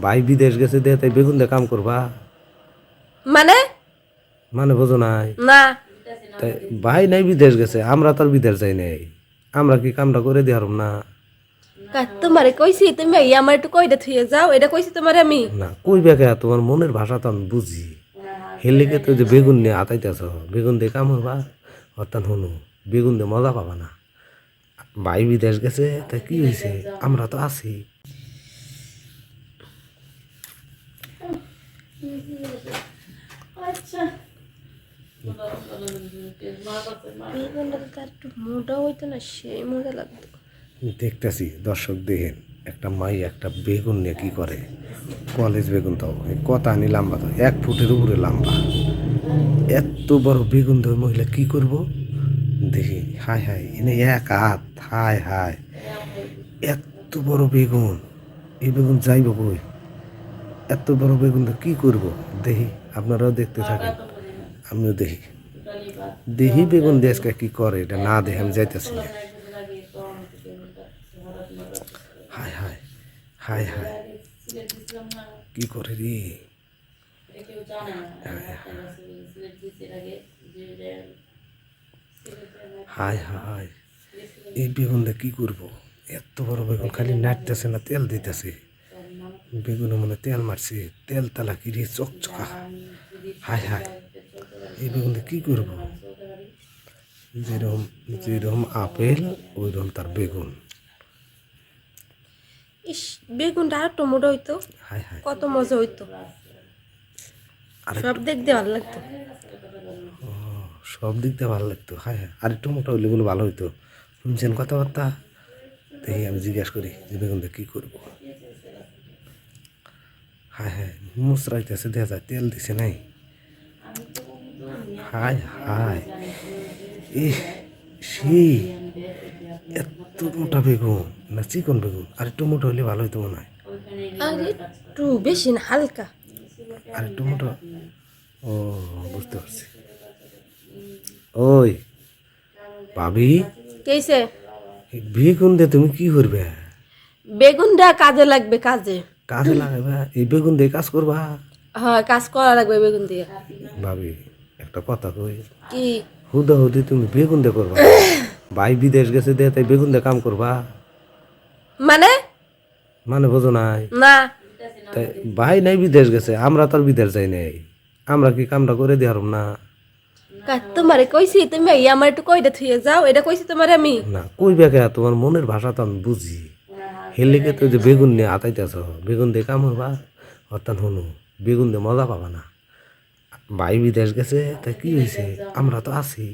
ভাই বিদেশ গেছে দিয়ে তাই বেগুন দিয়ে কাম করবা? মানে মানে বোঝো নাই? না তাই ভাই নাই বিদেশ গেছে, আমরা তো আর বিদেশ যাই নাই, আমরা কি কামটা করে দিয়ে হারুম না? তোমারে কইছি তুমি আমার একটু কইটা থুয়ে যাও, এটা কইছি তোমারে আমি। না কই বেকা, তোমার মনের ভাষা তো আমি বুঝি। হেলিকে তো যে বেগুন নিয়ে আতাইতেছ, বেগুন দিয়ে কাম হবা? অর্থাৎ হনু, বেগুন দিয়ে মজা পাবা না। ভাই বিদেশ গেছে তাই কি হয়েছে, আমরা তো আছি। বেগুনটা তো তার একটু মোটা হইতো না, সেই মজা লাগতো। দেখতেছি দর্শক দেখেন, একটা মাই একটা বেগুন নিয়ে কি করে। কলেজ বেগুন তো কত আনি লম্বা, তো 1 ফুটের উপরে লম্বা। এত বড় বেগুন ধরে মহিলা কি করব দেখি। হায় হায়, এনে এক হাত, হায় হায়, এত বড় বেগুন, এই বেগুন যাইব কই? এত বড় বেগুন তো কি করব দেখি, আপনারাও দেখতে থাকেন, আমিও দেখি। দেখি বেগুন দিয়ে আজকে কি করে, এটা না দেখে আমি যাইতেছি না। হায় হায়, হায় হায়, কি করে রে? হায় হায়, এই বেগুন দিয়ে কি করব? এত বড় বেগুন খালি নাড়তেছে না, তেল দিতেছে। বেগুনে মনে তেল মারছে, তেল তালা কি রে, চকচকা। হায় হায়, এই বেগুন দিয়ে কি করব? যেরকম যেরকম আপেল ওইরকম তার বেগুন। ইস, বেগুনটা আর একটু মোটা হইতো, হায় হায়, কত মজা হইতো, সব আরেকটু, দেখতে ভালো লাগতো। সব দিক দিয়ে ভালো লাগতো। হায় হায়, আরেকটু মোটা হইলে বলে ভালো হইতো। শুনছেন কথাবার্তা? দেখি আমি জিজ্ঞাসা করি যে বেগুন দিয়ে কী করবো। হায় হায়, মুচড়াইতেছে, দেখা যায় তেল দিছে নাই। হায় হায়, এ সেই এত মোটা বেগুন না চিকন বেগুন? আর একটু মোটা হইলে ভালো হইতো মনে হয়। আর একটু বেশি না, হালকা। আর একটু মোটা, ও বুঝতে পারছি। ওই ভাবি, কেছে এই বেগুন দিয়ে তুমি কি করবে? বেগুনটা কাজে লাগবে, কাজে। কাজে লাগাবা? এই বেগুন দিয়ে কাজ করবা? হ্যাঁ, কাজ করা লাগবে বেগুন দিয়ে। ভাবি একটা কথা কই, কি হুদা হুদি তুমি বেগুন দিয়ে করবা? ভাই বিদেশ গেছে দিয়ে তাই বেগুন দিয়ে কাম করবা? মানে মানে বোঝো নাই? না তাই ভাই নাই বিদেশ গেছে, আমরা তো আর বিদেশ যাই নাই, আমরা কি কামটা করে দিয়ে হারুম না? তোমারে কইছি তুমি আমার একটু কইটা থুয়ে যাও, এটা কইছি তোমারে আমি। না কই বেকা, তোমার মনের ভাষা তো আমি বুঝি। হেলিকে তো যে বেগুন নিয়ে আতাইতেছ, বেগুন দিয়ে কাম হবা? অর্থাৎ হনু, বেগুন দিয়ে মজা পাবা না। ভাই বিদেশ গেছে তাই কি হয়েছে, আমরা তো আছি।